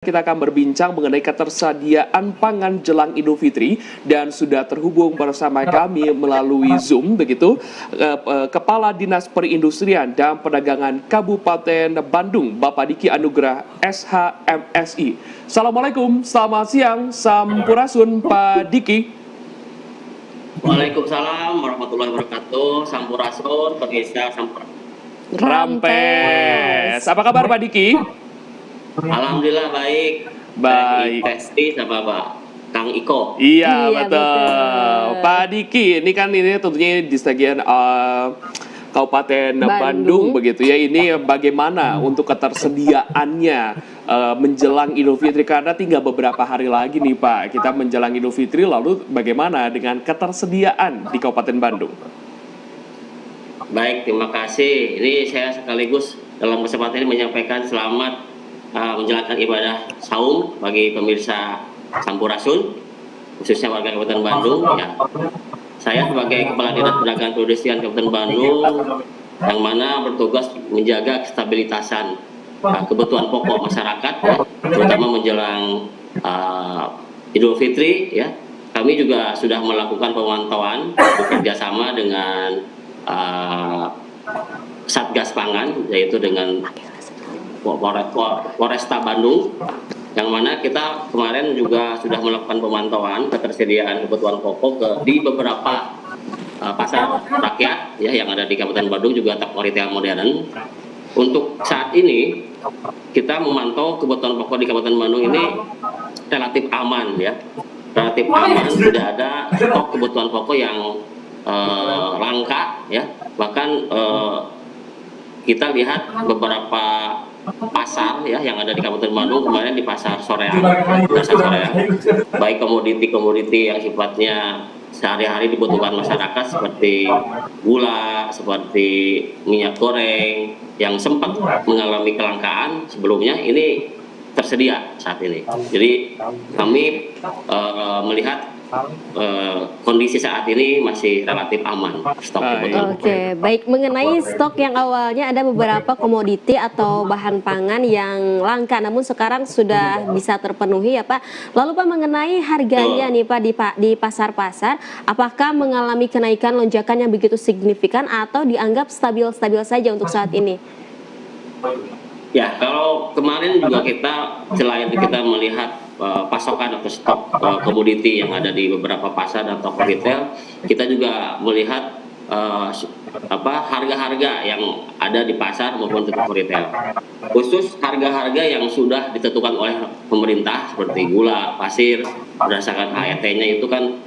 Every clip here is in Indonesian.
Kita akan berbincang mengenai ketersediaan pangan jelang Idul Fitri dan sudah terhubung bersama kami melalui Zoom begitu Kepala Dinas Perindustrian dan Perdagangan Kabupaten Bandung Bapak Diki Anugrah SHMSI. Assalamualaikum, selamat siang, Sampurasun Pak Diki. Waalaikumsalam warahmatullahi wabarakatuh. Sampurasun, pemirsa Sampurasun. Rampes. Apa kabar Pak Diki? Alhamdulillah baik. Baik. Testi sama Pak Kang Iko. Iya betul. Pak Diki, ini tentunya di sebagian Kabupaten Bandung begitu ya. Ini bagaimana untuk ketersediaannya menjelang Idul Fitri, karena tinggal beberapa hari lagi nih Pak, kita menjelang Idul Fitri. Lalu bagaimana dengan ketersediaan di Kabupaten Bandung? Baik, terima kasih. Ini saya sekaligus dalam kesempatan ini menyampaikan selamat menjalankan ibadah saum bagi pemirsa Sampurasun, khususnya warga Kabupaten Bandung. Ya, saya sebagai Kepala Dinas Perdagangan Perindustrian Kabupaten Bandung, yang mana bertugas menjaga kestabilitasan kebutuhan pokok masyarakat, ya, terutama menjelang Idul Fitri. Ya, kami juga sudah melakukan pemantauan bekerjasama dengan Satgas Pangan, yaitu dengan Polresta Bandung, yang mana kita kemarin juga sudah melakukan pemantauan ketersediaan kebutuhan pokok di beberapa pasar rakyat ya yang ada di Kabupaten Bandung, juga toko retail modern. Untuk saat ini kita memantau kebutuhan pokok di Kabupaten Bandung ini relatif aman ya, relatif aman, tidak ada stok kebutuhan pokok yang langka ya. Bahkan kita lihat beberapa pasar ya yang ada di Kabupaten Bandung kemarin, di pasar Soreang, baik komoditi-komoditi yang sifatnya sehari-hari dibutuhkan masyarakat seperti gula, seperti minyak goreng yang sempat mengalami kelangkaan sebelumnya, ini tersedia saat ini. Jadi kami melihat kondisi saat ini masih relatif aman stok kebutuhan. Oke, baik. Mengenai stok yang awalnya ada beberapa komoditi atau bahan pangan yang langka, namun sekarang sudah bisa terpenuhi ya Pak. Lalu Pak, mengenai harganya nih Pak di pasar-pasar, apakah mengalami kenaikan lonjakan yang begitu signifikan atau dianggap stabil-stabil saja untuk saat ini? Ya, kalau kemarin juga selain kita melihat pasokan atau stok komoditi yang ada di beberapa pasar dan toko retail, kita juga melihat harga-harga yang ada di pasar maupun di toko retail. Khusus harga-harga yang sudah ditentukan oleh pemerintah seperti gula pasir berdasarkan HET-nya itu kan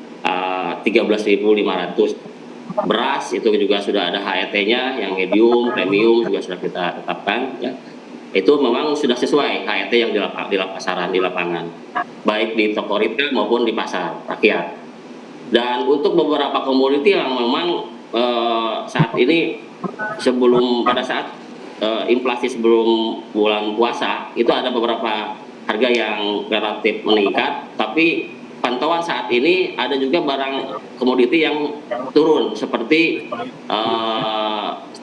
13.500. Beras itu juga sudah ada HET-nya yang medium, premium juga sudah kita tetapkan ya. Itu memang sudah sesuai HET yang di lapangan, baik di toko retail maupun di pasar rakyat. Dan untuk beberapa komoditi yang memang saat ini pada saat inflasi sebelum bulan puasa itu ada beberapa harga yang relatif meningkat, tapi pantauan saat ini ada juga barang komoditi yang turun seperti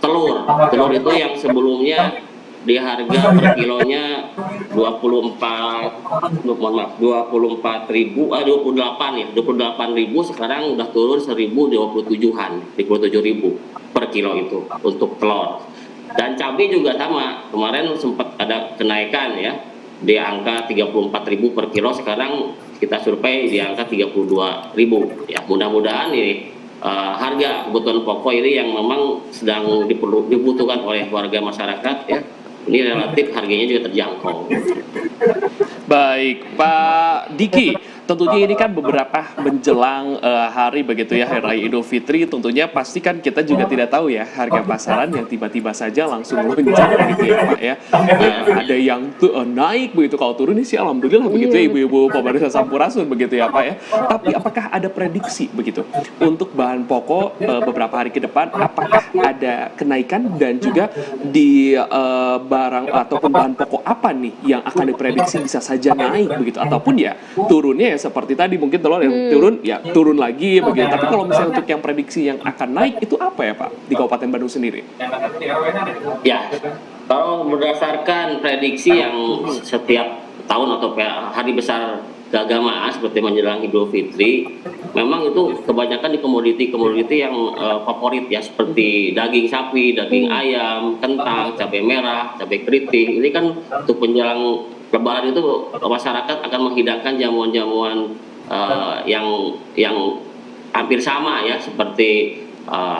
telur itu yang sebelumnya di harga per kilonya 28.000 sekarang udah turun 1.027-an, 27.000 per kilo itu untuk telur. Dan cabai juga sama, kemarin sempat ada kenaikan ya di angka 34.000 per kilo, sekarang kita survei di angka 32.000 ya. Mudah-mudahan ini harga kebutuhan pokok ini yang memang sedang dibutuhkan oleh warga masyarakat ya, ini relatif harganya juga terjangkau. Baik, Pak Diki, tentunya ini kan beberapa menjelang hari begitu ya, Hari Raya Idul Fitri, tentunya pasti kan kita juga tidak tahu ya harga pasaran yang tiba-tiba saja langsung lonjak begitu ya Pak ya. Ada yang naik begitu, kalau turun ini sih alhamdulillah begitu ya ibu-ibu pemirsa Sampurasun begitu ya Pak ya. Tapi apakah ada prediksi begitu untuk bahan pokok beberapa hari ke depan, apakah ada kenaikan, dan juga di barang ataupun bahan pokok apa nih yang akan diprediksi bisa saja naik begitu, ataupun ya turunnya ya seperti tadi mungkin telur yang turun ya turun lagi begitu. Tapi kalau misalnya untuk yang prediksi yang akan naik itu apa ya Pak di Kabupaten Bandung sendiri? Ya, kalau berdasarkan prediksi yang setiap tahun atau hari besar keagamaan seperti menjelang Idul Fitri, memang itu kebanyakan di komoditi-komoditi yang favorit ya, seperti daging sapi, daging ayam, kentang, cabai merah, cabai keriting. Ini kan untuk menjelang Lebaran itu masyarakat akan menghidangkan jamuan-jamuan yang hampir sama ya, seperti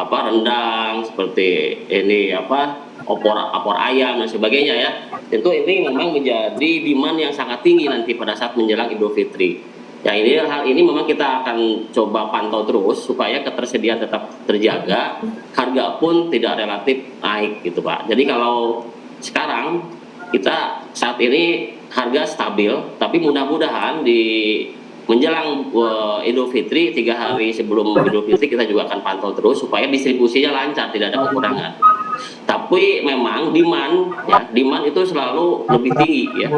rendang, seperti ini opor ayam dan sebagainya ya. Tentu ini memang menjadi demand yang sangat tinggi nanti pada saat menjelang Idul Fitri. Ya, hal ini memang kita akan coba pantau terus supaya ketersediaan tetap terjaga, harga pun tidak relatif naik gitu Pak. Jadi kalau sekarang kita saat ini harga stabil, tapi mudah-mudahan di menjelang Idul Fitri 3 hari sebelum Idul Fitri kita juga akan pantau terus supaya distribusinya lancar, tidak ada kekurangan. Tapi memang demand itu selalu lebih tinggi ya,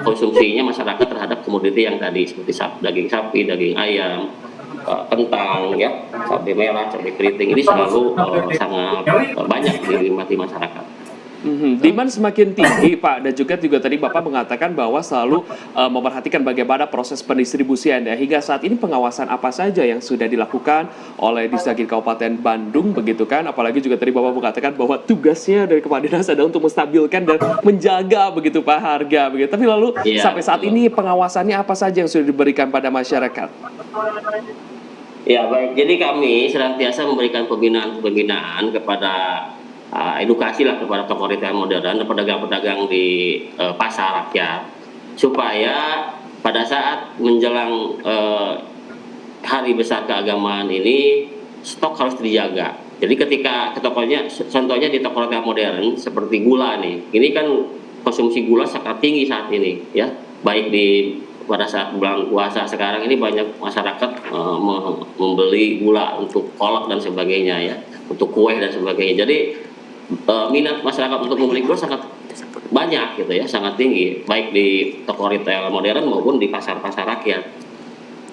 konsumsinya masyarakat terhadap komoditi yang tadi seperti daging sapi, daging ayam, kentang ya, cabai merah, cabai keriting ini selalu sangat banyak dinikmati masyarakat. Demand semakin tinggi Pak, dan juga tadi Bapak mengatakan bahwa selalu memperhatikan bagaimana proses pendistribusian ya. Hingga saat ini pengawasan apa saja yang sudah dilakukan oleh Disdagin Kabupaten Bandung begitu kan? Apalagi juga tadi Bapak mengatakan bahwa tugasnya dari Kepala Dinas adalah untuk menstabilkan dan menjaga begitu Pak harga begitu. Tapi lalu sampai saat ini pengawasannya apa saja yang sudah diberikan pada masyarakat? Ya baik, jadi kami senantiasa memberikan pembinaan kepada edukasi lah kepada toko retail modern dan pedagang-pedagang di pasar rakyat supaya pada saat menjelang hari besar keagamaan ini stok harus dijaga. Jadi ketika contohnya di toko retail modern seperti gula nih, ini kan konsumsi gula sangat tinggi saat ini ya, baik pada saat bulan puasa sekarang ini banyak masyarakat membeli gula untuk kolak dan sebagainya ya, untuk kue dan sebagainya. Jadi minat masyarakat untuk membeli gula sangat banyak gitu ya, sangat tinggi baik di toko retail modern maupun di pasar-pasar rakyat.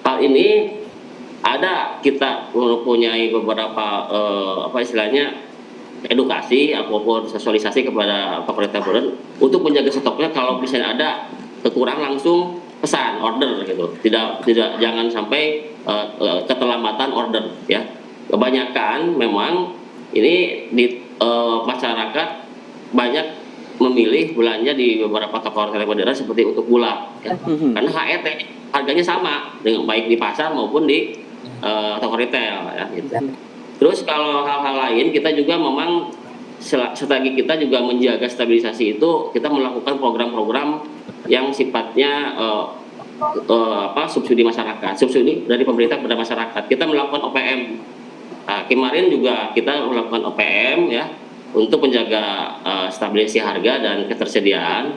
Hal ini kita mempunyai beberapa edukasi ataupun sosialisasi kepada toko retail modern untuk menjaga stoknya. Kalau misalnya ada kekurangan langsung pesan order gitu, tidak jangan sampai keterlambatan order ya. Kebanyakan memang ini di masyarakat banyak memilih belanja di beberapa toko retail modern seperti untuk gula ya. Karena HET harganya sama dengan baik di pasar maupun di toko retail ya gitu. Terus kalau hal-hal lain kita juga memang strategi kita juga menjaga stabilisasi itu, kita melakukan program-program yang sifatnya subsidi masyarakat, subsidi dari pemerintah kepada masyarakat. Kita melakukan OPM. Nah, kemarin juga kita melakukan OPM ya untuk menjaga stabilisasi harga dan ketersediaan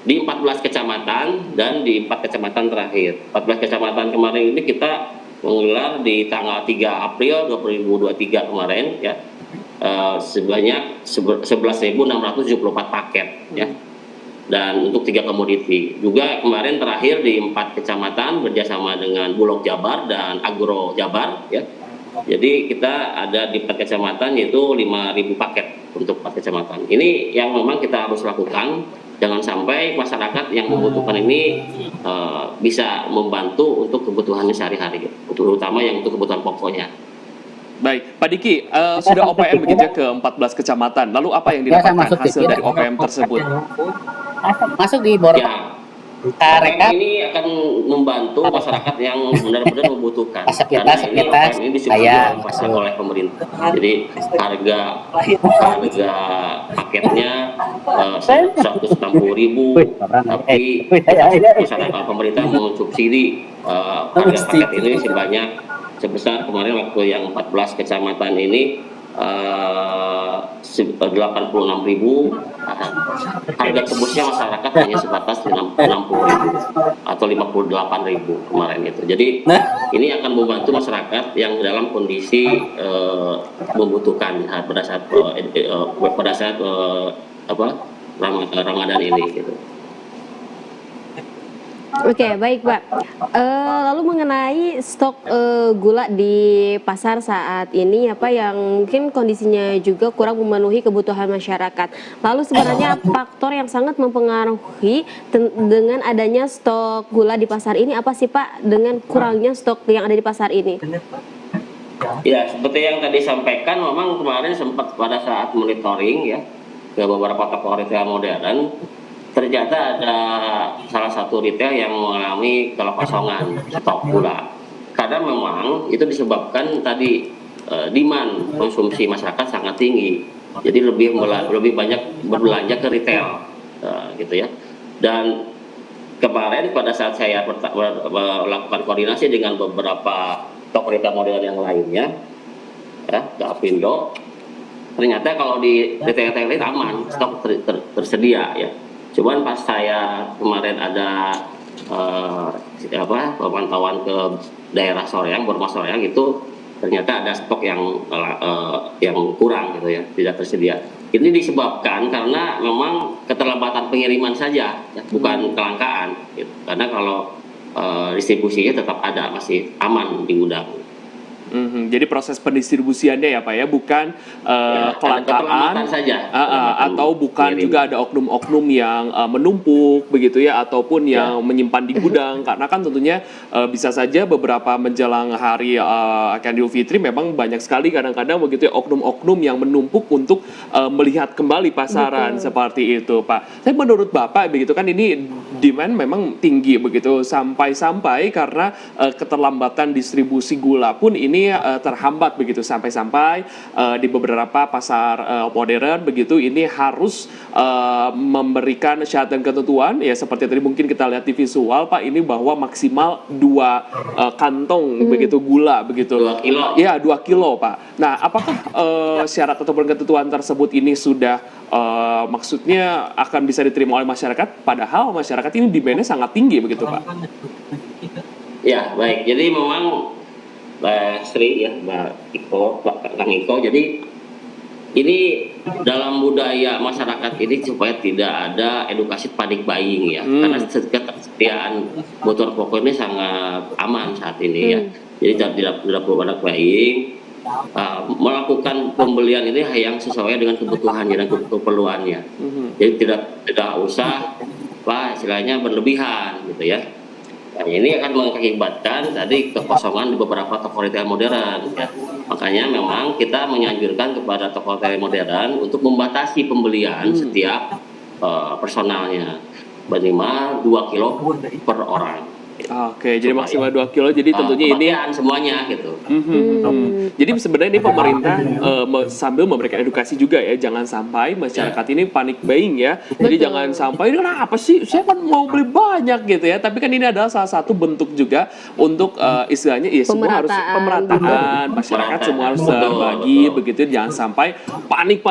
di 14 kecamatan dan di 4 kecamatan terakhir. 14 kecamatan kemarin ini kita menggelar di tanggal 3 April 2023 kemarin ya, sebanyak 11.674 paket ya. Dan untuk 3 komoditi juga kemarin terakhir di 4 kecamatan bekerjasama dengan Bulog Jabar dan Agro Jabar ya. Jadi kita ada di 4 kecamatan yaitu 5.000 paket untuk 4 kecamatan. Ini yang memang kita harus lakukan, jangan sampai masyarakat yang membutuhkan ini bisa membantu untuk kebutuhannya sehari-hari, terutama yang untuk kebutuhan pokoknya. Baik, Pak Diki, sudah OPM begitu ya ke 14 kecamatan. Lalu apa yang didapatkan hasil dari OPM tersebut? Masuk di borok. Ya, OPM ini akan membantu masyarakat yang benar-benar membutuhkan. Karena ini OPM ini disubsidi oleh pemerintah. Jadi harga paketnya 160.000, tapi pemerintah mensubsidi harga paket ini sebesar kemarin waktu yang 14 kecamatan ini 86.000. Harga tebusnya masyarakat hanya sebatas 60.000 atau 58.000 kemarin itu. Jadi ini akan membantu masyarakat yang dalam kondisi membutuhkan pada saat Ramadan ini gitu. Oke, baik Pak. Lalu mengenai stok gula di pasar saat ini apa yang mungkin kondisinya juga kurang memenuhi kebutuhan masyarakat. Lalu sebenarnya faktor yang sangat mempengaruhi dengan adanya stok gula di pasar ini apa sih Pak? Dengan kurangnya stok yang ada di pasar ini? Ya, seperti yang tadi sampaikan, memang kemarin sempat pada saat monitoring ya ke beberapa toko retail modern, ternyata ada salah satu retail yang mengalami kelekosongan stok gula. Karena memang itu disebabkan tadi demand konsumsi masyarakat sangat tinggi, jadi lebih banyak berbelanja ke retail, gitu ya. Dan kemarin pada saat saya melakukan koordinasi dengan beberapa toko retail modern yang lainnya, ya, ke Apindo, ternyata kalau di retail-retail lain aman, stok tersedia ya. Cuman pas saya kemarin ada pemantauan ke daerah Soreang, Bormas Soreang itu ternyata ada stok yang kurang gitu ya, tidak tersedia. Ini disebabkan karena memang keterlambatan pengiriman saja, ya, bukan kelangkaan. Gitu. Karena kalau distribusinya tetap ada, masih aman di gudang. Jadi proses pendistribusiannya ya Pak ya, bukan kelangkaan saja, atau bukan juga ada oknum-oknum yang menumpuk begitu ya, ataupun yang menyimpan di gudang, karena kan tentunya bisa saja beberapa menjelang hari akan Idul Fitri memang banyak sekali kadang-kadang begitu ya oknum-oknum yang menumpuk untuk melihat kembali pasaran. Betul. Seperti itu Pak. Tapi menurut Bapak begitu kan ini demand memang tinggi begitu sampai-sampai karena keterlambatan distribusi gula pun ini terhambat begitu sampai-sampai di beberapa pasar modern begitu ini harus memberikan syarat dan ketentuan ya, seperti tadi mungkin kita lihat di visual Pak ini bahwa maksimal 2 kantong begitu gula begitu. 2 kilo. Ya 2 kilo Pak. Nah apakah syarat ataupun ketentuan tersebut ini sudah maksudnya akan bisa diterima oleh masyarakat, padahal masyarakat ini demand-nya sangat tinggi begitu Pak? Ya baik, jadi memang Mbak Sri ya, Mbak Iko, Kang Iko, jadi ini dalam budaya masyarakat ini supaya tidak ada edukasi panic buying ya, karena ketersediaan motor pokok ini sangat aman saat ini ya, jadi tidak perlu panic buying, melakukan pembelian ini yang sesuai dengan kebutuhannya dan keperluannya, jadi tidak usah istilahnya berlebihan gitu ya. Nah, ini akan mengakibatkan tadi kekosongan di beberapa toko retail modern ya. Makanya memang kita menganjurkan kepada toko retail modern untuk membatasi pembelian setiap personalnya minimal 2 kilo per orang. Oke, jadi maksimal 2 kilo, jadi tentunya ini semuanya gitu. Jadi sebenarnya ini pemerintah sambil memberikan edukasi juga ya, jangan sampai masyarakat ini panik buying ya. Jadi jangan sampai ini apa sih, saya kan mau beli banyak gitu ya. Tapi kan ini adalah salah satu bentuk juga untuk istilahnya ya semua harus pemerataan, masyarakat semua harus terbagi begitu. Jangan sampai panik.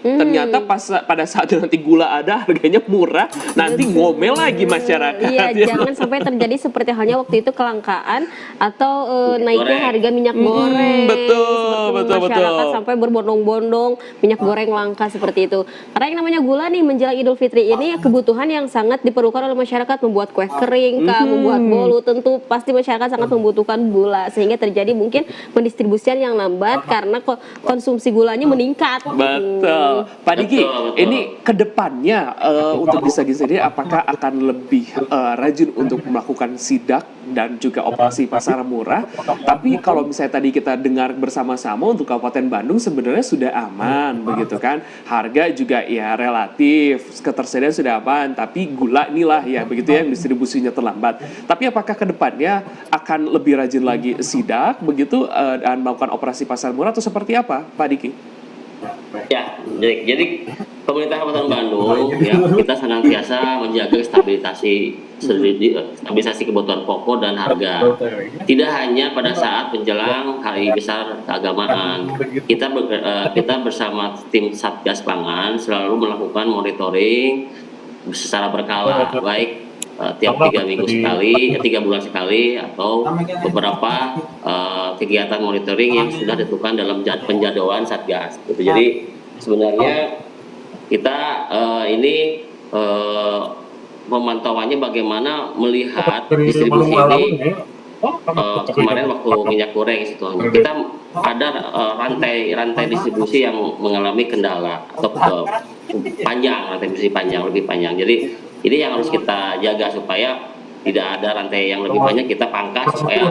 Ternyata pada saat nanti gula ada harganya murah, nanti ngomel lagi masyarakat. Iya, jangan sampai terjadi seperti halnya waktu itu kelangkaan atau naiknya harga minyak goreng. Betul. Masyarakat sampai berbondong-bondong minyak goreng langka seperti itu. Karena yang namanya gula nih menjelang Idul Fitri ini kebutuhan yang sangat diperlukan oleh masyarakat, membuat kue kering, membuat bolu, tentu pasti masyarakat sangat membutuhkan gula sehingga terjadi mungkin pendistribusian yang lambat karena konsumsi gulanya meningkat. Betul. Pak Diki, ini kedepannya untuk bisa sendiri apakah akan lebih rajin untuk melakukan sidak dan juga operasi pasar murah? Tapi kalau misalnya tadi kita dengar bersama-sama untuk Kabupaten Bandung sebenarnya sudah aman begitu kan, harga juga ya relatif, ketersediaan sudah aman, tapi gula inilah ya begitu ya yang distribusinya terlambat. Tapi apakah kedepannya akan lebih rajin lagi sidak begitu dan melakukan operasi pasar murah atau seperti apa Pak Diki? Ya, jadi pemerintah Kabupaten Bandung ya kita senantiasa menjaga stabilisasi kebutuhan pokok dan harga. Tidak hanya pada saat menjelang hari besar keagamaan, kita bersama tim Satgas Pangan selalu melakukan monitoring secara berkala, baik tiap 3 minggu sekali, 3 bulan sekali, atau beberapa kegiatan monitoring yang sudah ditentukan dalam penjadwalan Satgas. Gitu. Jadi sebenarnya kita ini pemantauannya bagaimana melihat distribusi ini. Kemarin waktu minyak goreng situasinya kita ada rantai distribusi yang mengalami kendala atau panjang, rantai distribusi panjang, lebih panjang. Jadi ini yang harus kita jaga supaya tidak ada rantai yang lebih banyak, kita pangkas supaya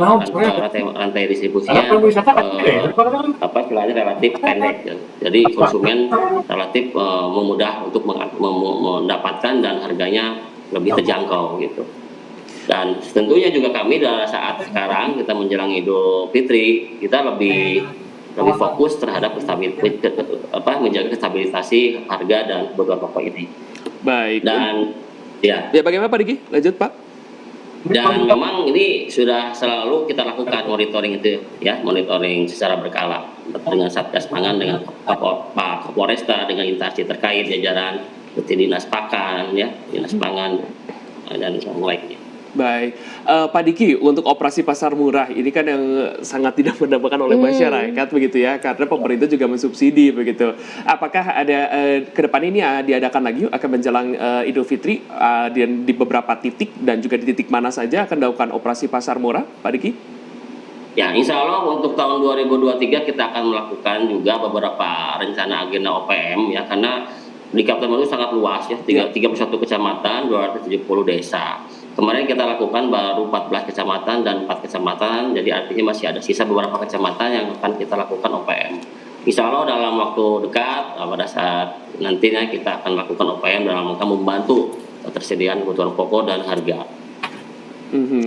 rantai distribusinya istilahnya relatif pendek. Jadi konsumen relatif memudah untuk mendapatkan dan harganya lebih terjangkau gitu. Dan tentunya juga kami pada saat sekarang kita menjelang Idul Fitri, kita lebih fokus terhadap menjaga stabilisasi harga dan kebutuhan pokok ini. Baik. Dan ya bagaimana Pak Diki? Lanjut Pak. Dan memang ini sudah selalu kita lakukan monitoring itu ya, monitoring secara berkala dengan Satgas Pangan, dengan Pak Kapolresta, dengan instansi terkait jajaran seperti Dinas Pakan ya, Dinas Pangan dan yang lainnya. Baik, Pak Diki, untuk operasi pasar murah ini kan yang sangat tidak berdampak oleh masyarakat begitu ya, karena pemerintah juga mensubsidi begitu. Apakah ada ke depan ini diadakan lagi akan menjelang Idul Fitri dan di beberapa titik dan juga di titik mana saja akan dilakukan operasi pasar murah, Pak Diki? Ya, insya Allah untuk tahun 2023 kita akan melakukan juga beberapa rencana agenda OPM ya, karena di Kabupaten Bandung sangat luas ya, 31 kecamatan, 270 desa. Kemarin kita lakukan baru 14 kecamatan dan 4 kecamatan, jadi artinya masih ada sisa beberapa kecamatan yang akan kita lakukan OPM. Insya Allah dalam waktu dekat, pada saat nantinya kita akan lakukan OPM dalam rangka membantu ketersediaan kebutuhan pokok dan harga.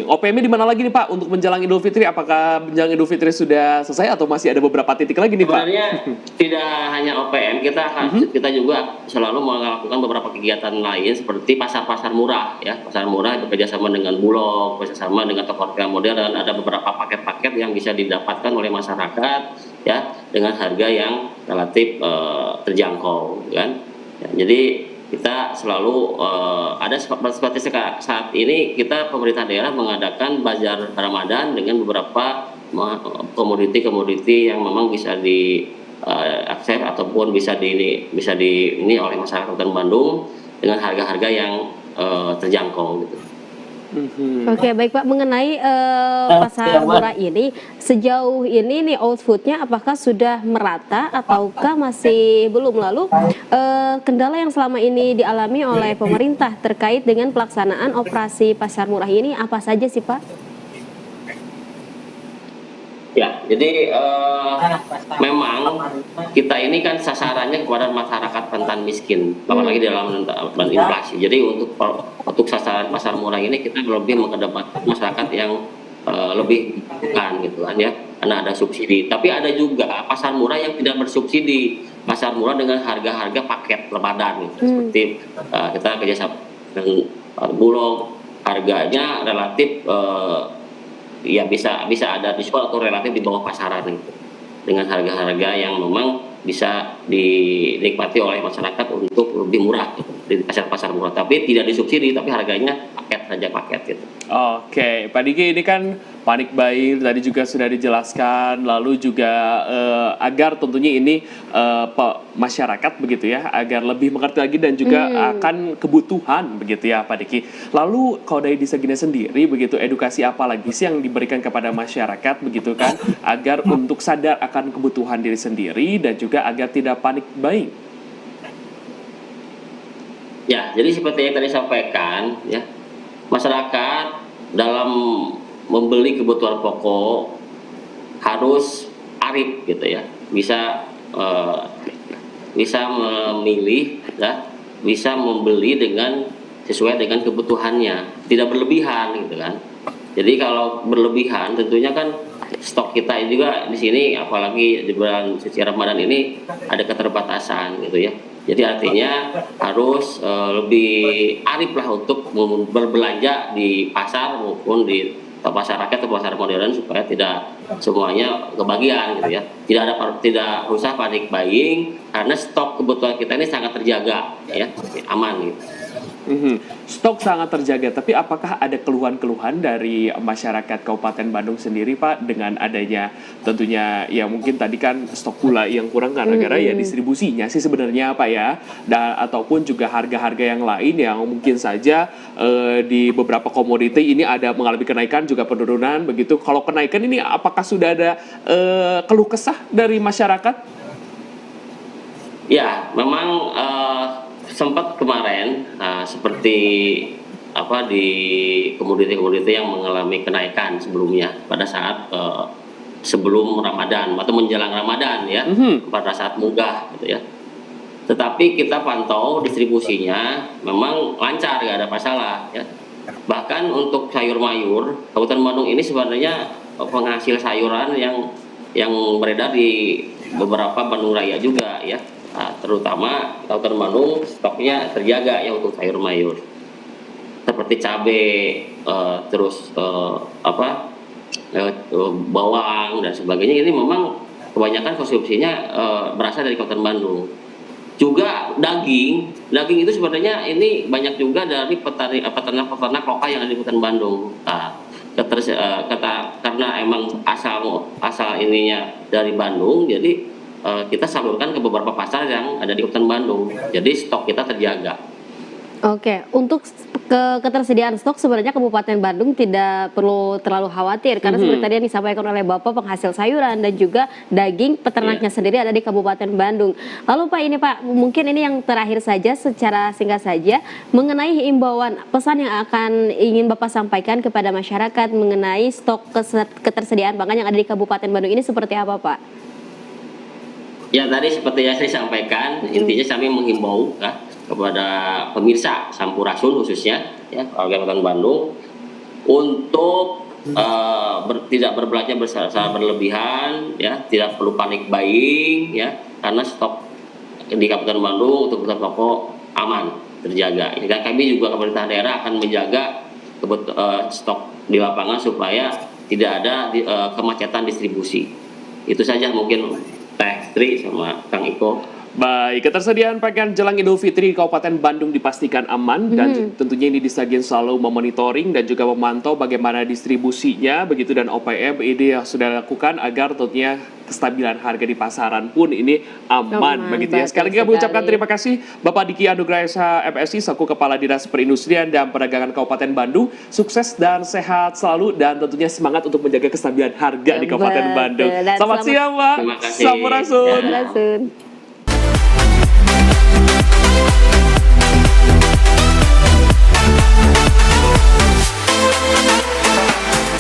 OPM-nya di mana lagi nih Pak untuk menjelang Idul Fitri? Apakah menjelang Idul Fitri sudah selesai atau masih ada beberapa titik lagi nih Pak? Sebenarnya tidak hanya OPM, kita juga selalu melakukan beberapa kegiatan lain seperti pasar-pasar murah ya, pasar murah bekerjasama dengan Bulog, bekerjasama dengan toko retail modern, ada beberapa paket-paket yang bisa didapatkan oleh masyarakat ya dengan harga yang relatif terjangkau kan. Ya, jadi kita selalu ada seperti saat ini kita pemerintah daerah mengadakan bazar Ramadan dengan beberapa komoditi yang memang bisa diakses ataupun bisa ini oleh masyarakat Kabupaten Bandung dengan harga-harga yang terjangkau gitu. Oke, baik Pak, mengenai pasar murah ini sejauh ini nih outputnya apakah sudah merata ataukah masih belum, lalu kendala yang selama ini dialami oleh pemerintah terkait dengan pelaksanaan operasi pasar murah ini apa saja sih Pak? Ya, jadi memang kita ini kan sasarannya kepada masyarakat rentan miskin, apalagi dalam inflasi. Jadi untuk sasaran pasar murah ini kita lebih mengedepankan masyarakat yang lebih bukan gitu kan ya, karena ada subsidi. Tapi ada juga pasar murah yang tidak bersubsidi, pasar murah dengan harga-harga paket Ramadan gitu. Seperti kita kerjasama dengan Bulog, harganya relatif ya bisa ada diskon atau relatif di bawah pasaran gitu, dengan harga-harga yang memang bisa dinikmati oleh masyarakat untuk lebih murah gitu, di pasar murah, tapi tidak disubsidi, tapi harganya paket gitu. Oke, Pak Diki, ini kan panic buying tadi juga sudah dijelaskan, lalu juga agar tentunya ini masyarakat begitu ya, agar lebih mengerti lagi dan juga akan kebutuhan begitu ya Pak Diki. Lalu kalau dari Desa Gina sendiri begitu, edukasi apa lagi sih yang diberikan kepada masyarakat begitu kan, agar untuk sadar akan kebutuhan diri sendiri dan juga agar tidak panic buying? Ya, jadi seperti yang tadi sampaikan ya, masyarakat dalam membeli kebutuhan pokok harus arif gitu ya, bisa memilih ya, bisa membeli dengan sesuai dengan kebutuhannya, tidak berlebihan gitu kan. Jadi kalau berlebihan tentunya kan stok kita juga di sini, apalagi di bulan suci Ramadan ini ada keterbatasan gitu ya. Jadi artinya harus lebih arif lah untuk berbelanja di pasar maupun di pasar rakyat atau pasar modern supaya tidak semuanya kebagian gitu ya. Tidak usah panik buying karena stok kebutuhan kita ini sangat terjaga ya, aman gitu. Stok sangat terjaga, tapi apakah ada keluhan-keluhan dari masyarakat Kabupaten Bandung sendiri, Pak, dengan adanya tentunya ya mungkin tadi kan stok gula yang kurang gara-gara ya distribusinya sih sebenarnya, Pak ya, dan ataupun juga harga-harga yang lain yang mungkin saja di beberapa komoditi ini ada mengalami kenaikan juga penurunan begitu. Kalau kenaikan ini apakah sudah ada keluh kesah dari masyarakat? Ya, memang sempat kemarin seperti apa di komoditi-komoditi yang mengalami kenaikan sebelumnya pada saat sebelum Ramadan atau menjelang Ramadan ya, pada saat munggah gitu ya. Tetapi kita pantau distribusinya memang lancar, nggak ada masalah ya. Bahkan untuk sayur mayur, Kabupaten Bandung ini sebenarnya penghasil sayuran yang beredar di beberapa Bandung Raya juga ya. Nah, terutama Kabupaten Bandung stoknya terjaga ya untuk sayur mayur seperti cabai, terus bawang dan sebagainya. Ini memang kebanyakan konsumsinya berasal dari Kabupaten Bandung. Juga daging itu sebenarnya ini banyak juga dari peternak lokal yang ada di Kabupaten Bandung. Nah, karena emang asal ininya dari Bandung, jadi kita salurkan ke beberapa pasar yang ada di Kabupaten Bandung. Jadi stok kita terjaga. Oke, untuk ketersediaan stok sebenarnya Kabupaten Bandung tidak perlu terlalu khawatir karena seperti tadi yang disampaikan oleh Bapak, penghasil sayuran dan juga daging peternaknya sendiri ada di Kabupaten Bandung. Lalu Pak, ini Pak, mungkin ini yang terakhir saja secara singkat saja mengenai himbauan pesan yang akan ingin Bapak sampaikan kepada masyarakat mengenai stok ketersediaan pangan yang ada di Kabupaten Bandung ini seperti apa, Pak? Ya, tadi seperti yang saya sampaikan, intinya kami menghimbau ya, kepada pemirsa Sampurasun khususnya ya warga Kabupaten Bandung untuk tidak berbelanja besar berlebihan ya, tidak perlu panik buying ya, karena stok di Kabupaten Bandung untuk kebutuhan pokok aman terjaga. Dan kami juga pemerintah daerah akan menjaga stok di lapangan supaya tidak ada kemacetan distribusi. Itu saja mungkin Teh Tri sama Kang Iko. Baik, ketersediaan pakaian jelang Idul Fitri di Kabupaten Bandung dipastikan aman dan tentunya ini Disdagin selalu memonitoring dan juga memantau bagaimana distribusinya begitu, dan OPM ini yang sudah dilakukan agar tentunya kestabilan harga di pasaran pun ini aman begitu ya. Sekali lagi kami ucapkan terima kasih Bapak Diki Anugrah SH MSI selaku Kepala Dinas Perindustrian dan Perdagangan Kabupaten Bandung. Sukses dan sehat selalu dan tentunya semangat untuk menjaga kestabilan harga di Kabupaten Bandung. Selamat siang, Pak. Terima kasih. Sampurasun. Sampurasun.